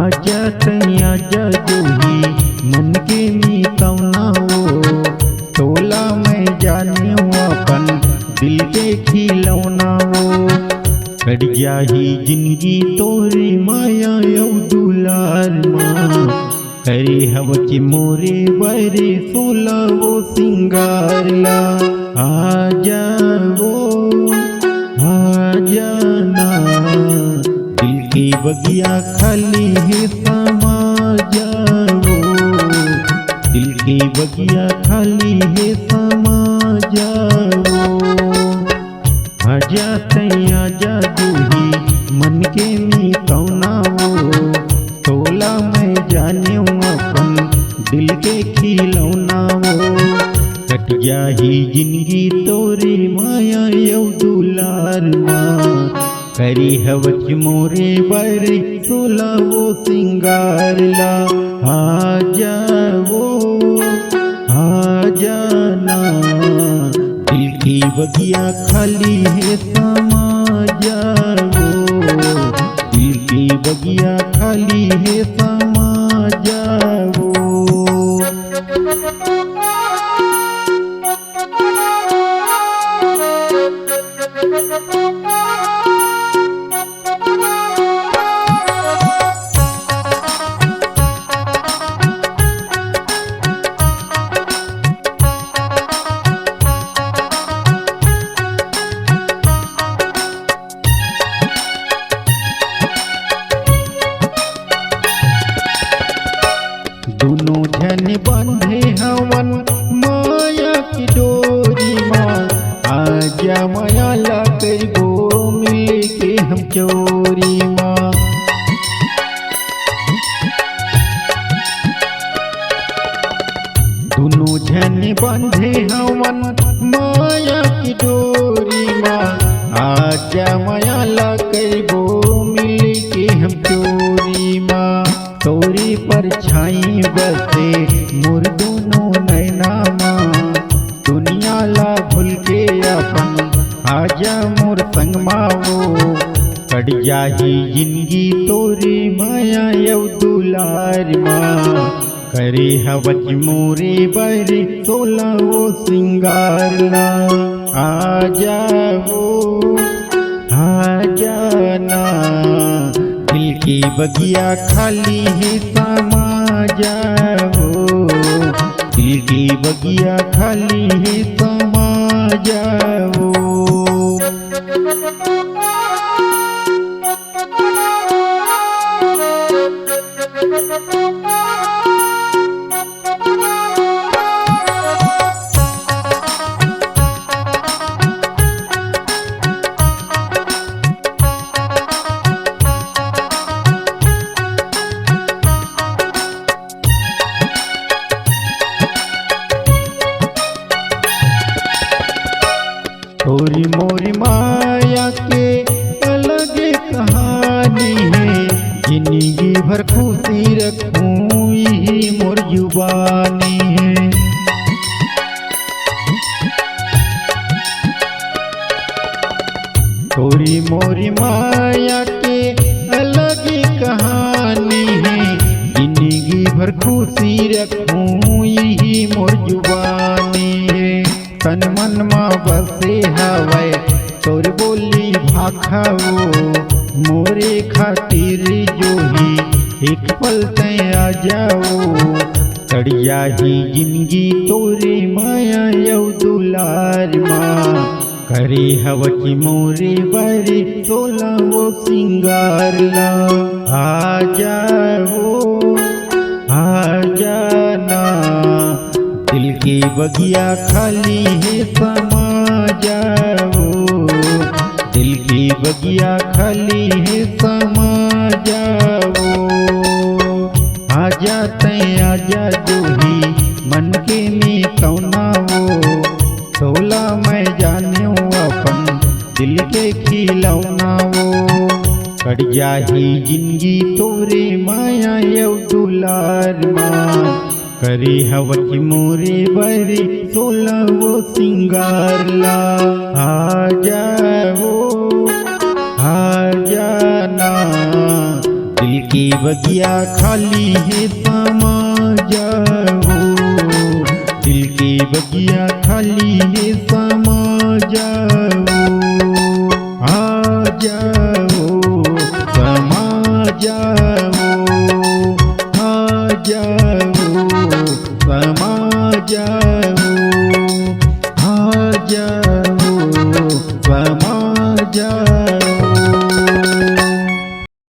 आजा तैया जा जोही मन के मी कौना वो तोला मैं जाने अपन दिल के खिलौना वो कट जाही जिंदगी तोरे माया यौ दुलार माँ करे हव के मोरे बरे सोला वो सिंगार ला आजा वो आजा ना दिल की बगिया खाली है समा जाओ दिल की बगिया खाली है समा जाओ आजा तैया जा जोही मन के मी कौना वो तोला मैं जाने अपन दिल के खिलौना वो कट जाही जिंदगी तोरे माया यौ दुलार माँ करी हवच मोरे बरे सोला वो सिंगार ला आजा वो आजा ना दिल की बगिया खाली है समा जाओ दिल की बगिया खाली है समा जाओ। दोनों जन बंधे हवन माया की डोरी माँ आजा माया ला कर गो मिले के हम चोरी माँ दोनों जन बंधे हवन माया की डोरी माँ आजा माया ला कर गो मिले के हम चोरी माँ तोरी पर छाई बसे मोर दोनों नैना माँ दुनिया ला भूल के अपन आजा मोर संग मावो कट जाही जिंदगी तोरे माया यौ दुलार माँ करे हवच मोरे बरे सोला वो सिंगार ला आजा वो आजा ना दिल की बगिया खाली है समा जाओ दिल की बगिया खाली है समा जाओ। तोरी मोरी माया के अलग कहानी है जिंदगी भर खुशी रखूं यही मोर जुबानी है तोरी मोरी माया के अलग कहानी है जिंदगी भर खुशी रखूं यही मोर जुबानी है तन मन माँ बसे हवै तोर बोली भाखाओ मोरे खातिर जोही एक पल तय आ जाओ कट जाही जिंदगी तोरे माया यौ दुलार माँ करे हवच मोरे बरे सोला वो सिंगार ला आजा वो आजा ना दिल की बगिया खाली है समा जाओ दिल की बगिया खाली है समा जाओ। आजा तय आजा जो ही मन के में कौना वो, तोला मैं जाने अपन दिल के खिलौना वो। कट जाही जिंदगी तोरे माया यौ दुलार माँ, करी हवच मोरे बरे सोला वो सिंगार ला। आ जाओ आ जाना, दिल की बगिया खाली है समा जाओ। दिल की बगिया खाली है समा जाओ। आ जाओ समा जाओ। आ जाओ समा जाओ। आ जाओ समा जाओ।